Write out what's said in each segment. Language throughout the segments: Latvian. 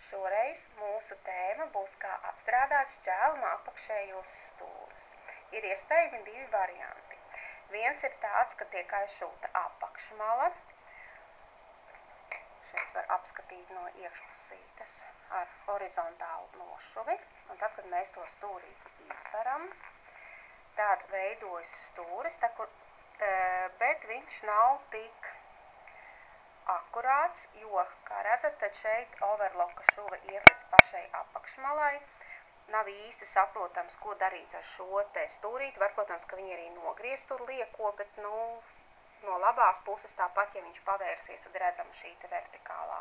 Šoreiz mūsu tēma būs, kā apstrādāt šķēluma apakšējos stūrus. Ir iespējami divi varianti. Viens ir tāds, ka tiek aizšūta apakšmala. Šeit var apskatīt no iekšpusītes ar horizontālu nošuvi. Un tad, kad mēs to stūrīti izvaram, tad veidojas stūris, bet viņš nav tik akurāts, jo, kā redzat, tad šeit overloka šuva iet līdz pašai apakšmalai. Nav īsti saprotams, ko darīt ar šo te stūrīti. Var, protams, ka viņi arī nogriezt tur lieko, bet, no labās puses tāpat, ja viņš pavērsies, tad redzam šī te vertikālā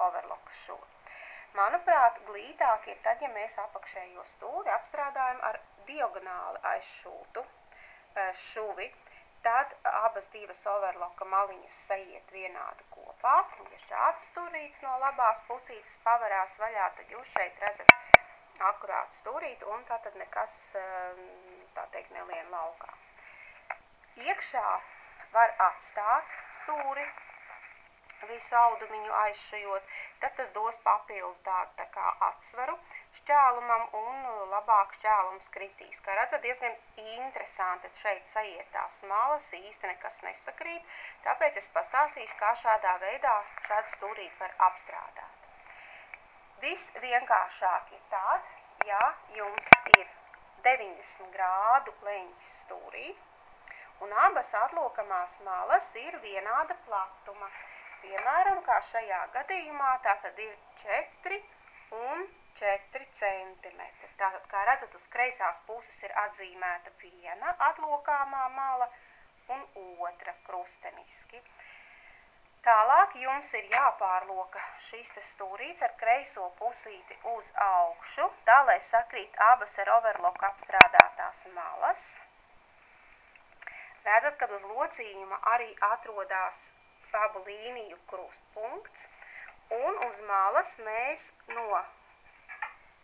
overloka šuva. Manuprāt, glītāk ir tad, ja mēs apakšējo stūri apstrādājam ar diagonāli aizšūtu šuvi, tad abas divas overloka maliņas sajiet vienādi kopā. Ja šāds stūrīts no labās pusītes pavarās vaļā, tad jūs šeit redzat akurātu stūrīti un tātad nekas, tā teikt, nelien laukā. Iekšā var atstāt stūri, visu audumiņu aizšujot, tad tas dos papildu tādu tā kā atsvaru šķēlumam un labāk šķēlums kritīs. Kā redzat, diezgan interesanti šeit sajiet tās malas, īsti nekas nesakrīt, tāpēc es pastāstīšu, kā šādā veidā šādu stūrīti var apstrādāt. Visvienkāršāk ir tād, ja jums ir 90 grādu leņķis stūrī un abas atlokamās malas ir vienāda platuma. Piemēram, kā šajā gadījumā, tātad ir 4 un 4 centimetri. Tātad, kā redzat, uz kreisās puses ir atzīmēta viena atlokāmā mala un otra krusteniski. Tālāk jums ir jāpārloka šis te stūrīts ar kreiso pusīti uz augšu, tā, lai sakrīt abas ar overloku apstrādātās malas. Redzat, kad uz locījuma arī atrodās abu līniju krustpunkts, un uz malas mēs no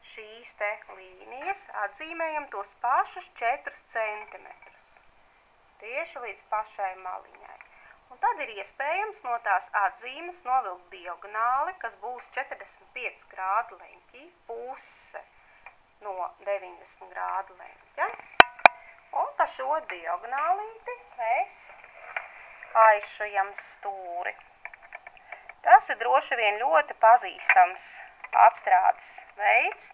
šīs te līnijas atzīmējam tos pašus 4 centimetrus, tieši līdz pašai maliņai. Un tad ir iespējams no tās atzīmes novilkt diagonāli, kas būs 45 grādu leņķī, puse no 90 grādu leņķa. Un pa šo diagonālīti mēs aizšujam stūri. Tas ir droši vien ļoti pazīstams apstrādes veids.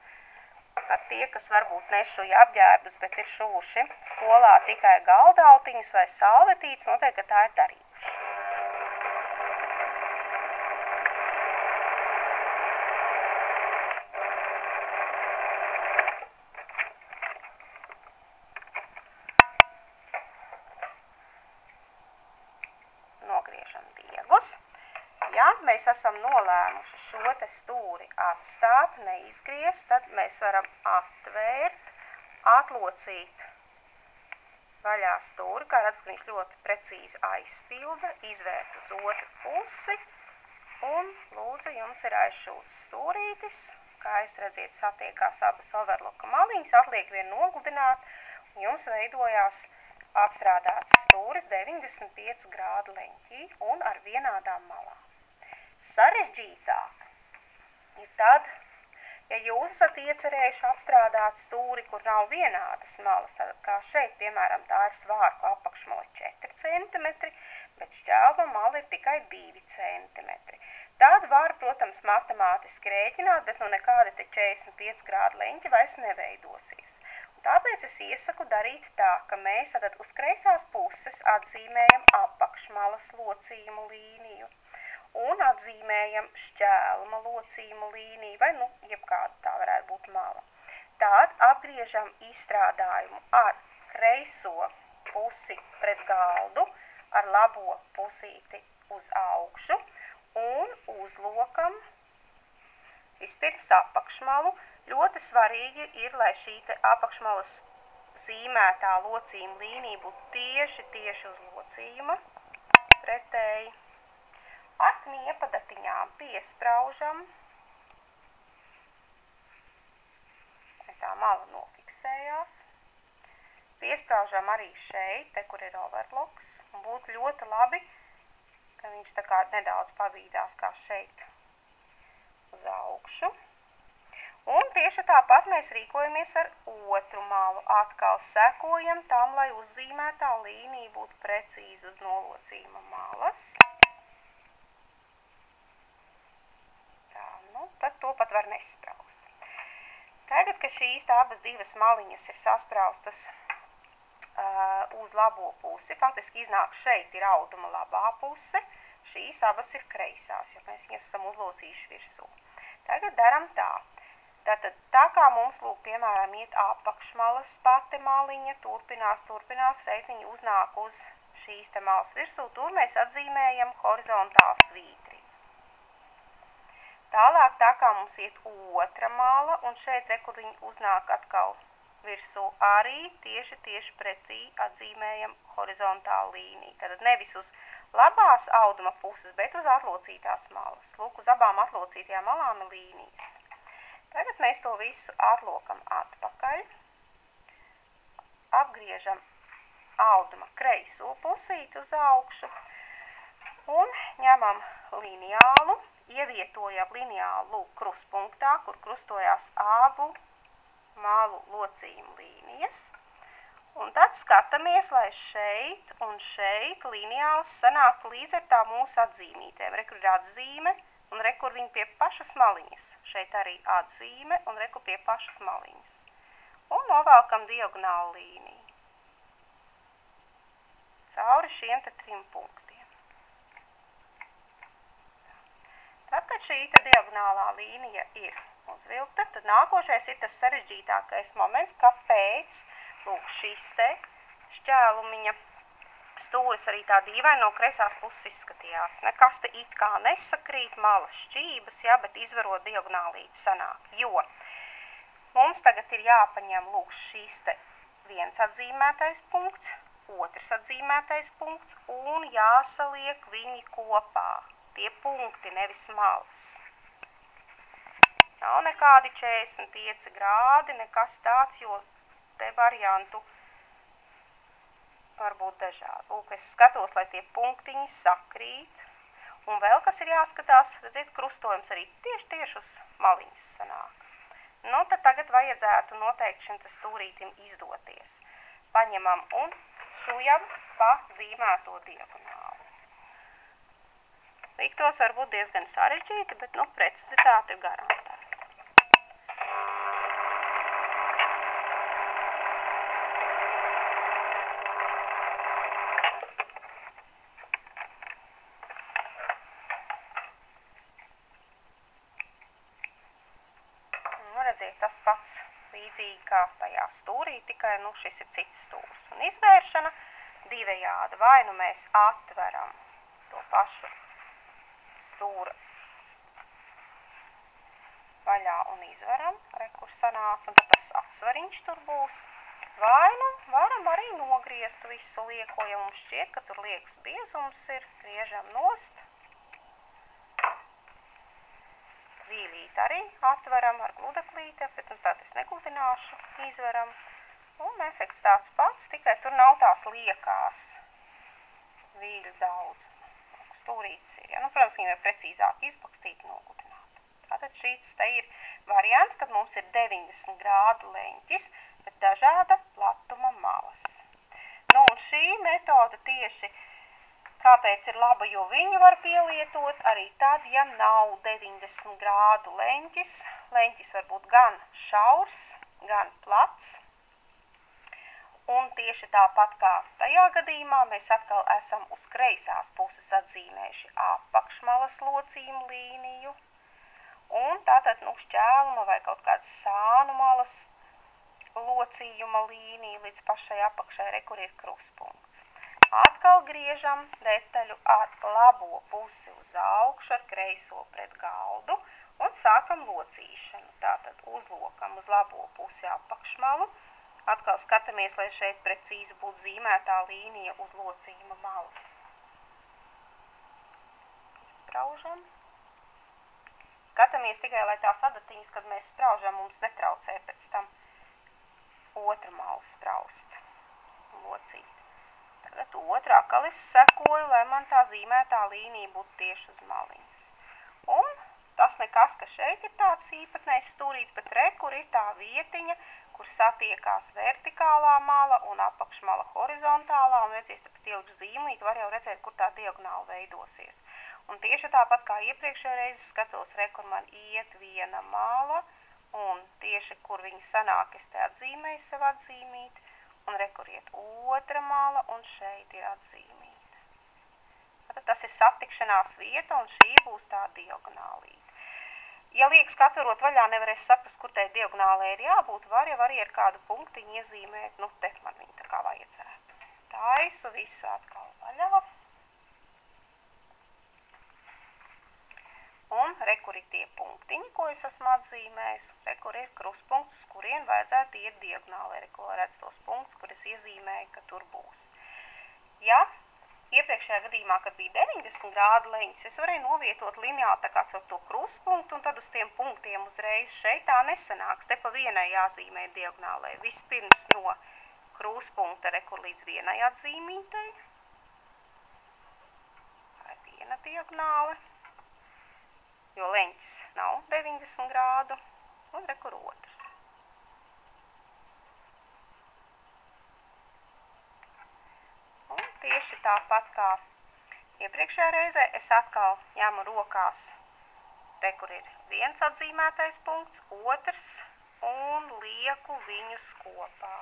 Pat tie, kas varbūt nešuja apģērbus, bet ir šuvuši skolā tikai galdautiņus vai salvetītes, noteikti, ka tā ir darījuši. Nogriežam diegus. Ja mēs esam nolēmuši šo te stūri atstāt, neizgriezt, tad mēs varam atvērt, atlocīt vaļā stūri, kā redzat, viņš ļoti precīzi aizpilda, izvērt uz otru pusi, un lūdzu, jums ir aizšūts stūrītis, skaisti redziet, satiekās abas overloka maliņas, atliek vien nogludināt, un jums veidojās apstrādāts stūris 95 grādu leņķī un ar vienādām malām. Sarežģītāk ir tad, ja jūs esat iecerējuši apstrādāt stūri, kur nav vienādas malas, tad kā šeit, piemēram, tā ir svārku apakšmala 4 cm, bet šķēluma mala ir tikai 2 cm. Tad var, protams, matemātiski rēķināt, bet nekādi te 45 grādu leņķi vairs neveidosies. Un tāpēc es iesaku darīt tā, ka mēs tad uz kreisās puses atzīmējam apakšmalas locījumu līniju un atzīmējam šķēluma locījumu līniju, vai jebkāda tā varētu būt mala. Tad apgriežam izstrādājumu ar kreiso pusi pret galdu, ar labo pusīti uz augšu un uzlokam vispirms apakšmalu. Ļoti svarīgi ir, lai šī te apakšmalas zīmētā locījuma līnija būtu tieši uz locījuma pretēji. Ar kniepadatiņām piespraužam, lai tā mala nofiksējās. Piespraužam arī šeit, te, kur ir overloks, un būtu ļoti labi, ka viņš tā kā nedaudz pavīdās kā šeit uz augšu. augšu. Un tieši tāpat mēs rīkojamies ar otru malu. Atkal sekojam tam, lai uzzīmētā līnija būtu precīzi uz nolocījuma malas. Tā, nu, tad to pat var nespraust. Tagad, kad šīs abas divas maliņas ir saspraustas uz labo pusi, faktiski iznāk šeit ir auduma labā puse, šīs abas ir kreisās, jo mēs viņas esam uzlocījuši virsū. Tagad daram tā. Tātad, tā kā mums, lūk, piemēram, iet apakšmalas pati maliņa, turpinās, reitiņi uznāk uz šīs te malas virsū, tur mēs atzīmējam horizontālu svītri. Tālāk, tā kā mums iet otra mala, un šeit, kur viņi uznāk atkal virsū, arī tieši pretī atzīmējam horizontālu līniju. Tātad nevis uz labās auduma puses, bet uz atlocītās malas. Lūk, uz abām atlocītajām malām ir līnijas. Tagad mēs to visu atlokam atpakaļ, apgriežam auduma kreiso pusīti uz augšu un ņemam lineālu, ievietojam lineālu krustpunktā, kur krustojās abu malu locījumu līnijas. Un tad skatāmies, lai šeit un šeit lineāls sanāktu līdz ar tā mūsu atzīmītēm. Re, kur ir atzīme. Un re, kur viņi pie pašas maliņas. Šeit arī atzīme un re, kur pie pašas maliņas. Un novelkam diagonālu līniju. Cauri šiem te 3 punktiem. Tad, kad šī te diagonālā līnija ir uzvilkta, tad nākošais ir tas sarežģītākais moments, kāpēc, lūk, šis te šķēlumiņa stūris arī tā dīvaini no kreisās puses izskatījās. Nekas te it kā nesakrīt, malas šķības, ja, bet izvarot diagonālīti sanāk. Jo mums tagad ir jāpaņem, lūk, šīs te viens atzīmētais punkts, otrs atzīmētais punkts un jāsaliek viņi kopā. Tie punkti, nevis malas. Nav nekādi 45 grādi, nekas tāds, jo te variantu var būt dažādi. Lūk, es skatos, lai tie punktiņi sakrīt. Un vēl, kas ir jāskatās, redziet, krustojums arī tieši uz maliņas sanāk. Nu, tad tagad vajadzētu noteikti šim stūrītim izdoties. Paņemam un šujam pa zīmēto diagonālu. Liktos varbūt diezgan sarežģīti, bet, nu, precizitāte ir garantēta. Redziet, tas pats līdzīgi kā tajā stūrī, tikai nu, šis ir cits stūrs. Un izvēršana divējāda. Vai nu mēs atveram to pašu stūra vaļā un izveram, re, kur sanāca, un tad tas atsvariņš tur būs. Vai nu varam arī nogriezt visu lieko, ja mums šķiet, ka tur liekas biezums ir, griežam nost. Vīlīt arī atveram ar gludaklīti, bet nu, tā es negludināšu, izveram. Un efekts tāds pats, tikai tur nav tās liekās vīļu daudz. Stūrītis ir, ja? Nu, protams, viņi var precīzāk izbakstīt, nogludināt. Tātad šīs te ir variants, kad mums ir 90 grādu leņķis, bet dažāda platuma malas. Nu, un šī metoda tieši kāpēc ir laba, jo viņi var pielietot arī tad, ja nav 90 grādu leņķis. Leņķis var būt gan šaurs, gan plats. Un tieši tāpat kā tajā gadījumā mēs atkal esam uz kreisās puses atzīmējuši apakšmalas locījumu līniju. Un tātad, nu, šķēluma vai kaut kāds sānu malas locījuma līnija līdz pašai apakšai, re, kur ir krustpunkts. Atkal griežam detaļu ar labo pusi uz augšu, ar kreiso pret galdu un sākam locīšanu. Tātad uzlokam uz labo pusi apakšmalu. Atkal skatāmies, lai šeit precīzi būtu zīmētā līnija uz locījuma malas. Spraužam. Skatāmies tikai, lai tās adatiņas, kad mēs spraužam, mums netraucē pēc tam otru malu spraust, locīt. Tagad otrā kalis sekoju, lai man tā zīmētā līnija būtu tieši uz maliņas. Un tas nekas, ka šeit ir tāds īpatnējs stūrīts, bet re, kur ir tā vietiņa, kur satiekās vertikālā mala un apakšmala horizontālā, un redzies, tāpat ilgi zīmlīt, var jau redzēt, kur tā diagonāli veidosies. Un tieši tāpat kā iepriekšējā reize skatos, re, kur man iet viena mala, un tieši, kur viņi sanāk, es te atzīmēju sev atzīmīt, un re, kur iet otra mala, un šeit ir atzīmīta. Tad tas ir satikšanās vieta, un šī būs tā diagonālīte. Ja liekas, ka atverot vaļā nevarēs saprast, kur tai diagonālē ir jābūt, var jau arī ar kādu punktiņu iezīmēt, nu te man viņa tā kā vajadzētu. Taisu visu atkal vaļā. Un re, kur ir tie punktiņi, ko es esmu atzīmējis, re, kur ir krustpunkts, uz kurien vajadzētu iet diagonālē, re, ko redz tos punktus, kur es iezīmēju, ka tur būs. Ja iepriekšējā gadījumā, kad bija 90 grādu leņķis, es varēju novietot lineāli tā kā caur to krustpunktu, un tad uz tiem punktiem uzreiz šeit tā nesanāks. Te pa vienai jāzīmē diagonālē. Vispirms no krustpunkta, re, kur līdz vienai atzīmītei. Tā ir viena diagonāle, jo leņķis nav 90 grādu, un re, kur otrs. Un tieši tāpat kā iepriekšējā reizē, es atkal ņemu rokās, re, kur ir viens atzīmētais punkts, otrs, un lieku viņus kopā.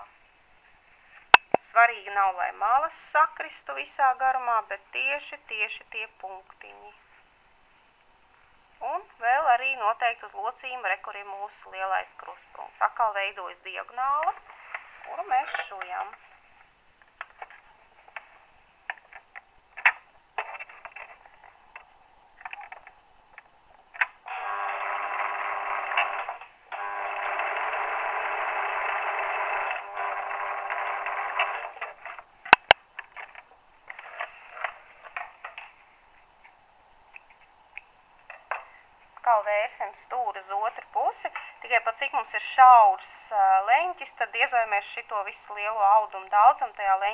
Svarīgi nav, lai malas sakristu visā garumā, bet tieši tie punktiņi. Un vēl arī noteikti uz locījuma, re, kur ir mūsu lielais krustpunkts. Atkal veidojas diagonāla, kuru mēs šujam. Atkal vērsim stūri uz otru pusi, tikai pat cik mums ir šaurs leņķis, tad diez vai mēs šito visu lielo audumu daudzumu tajā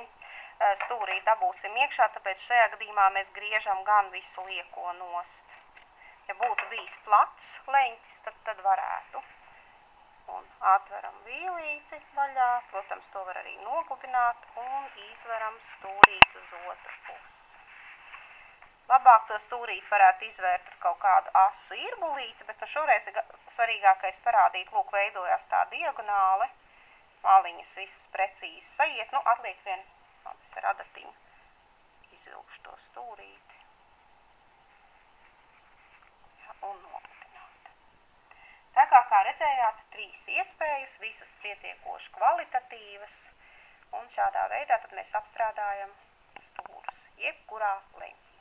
stūrī dabūsim iekšā, tāpēc šajā gadījumā mēs griežam gan visu lieko nost. Ja būtu bijis plats leņķis, tad varētu. Un atveram vīlīti vaļā, protams, to var arī nogludināt, un izveram stūrīt uz otru pusi. Labāk to stūrīt varētu izvērt ar kaut kādu asu irbulīti, bet nu šoreiz svarīgākais parādīt, lūk, veidojās tā diagonāle, maliņas visas precīzi sajiet, nu atliek vien, es ar adatiņu izvilkšu to stūrīti. Ja, un nogludināt. Tā kā redzējāt, 3 iespējas, visas pietiekoši kvalitatīvas, un šādā veidā tad mēs apstrādājam stūrus, jebkurā leņķī.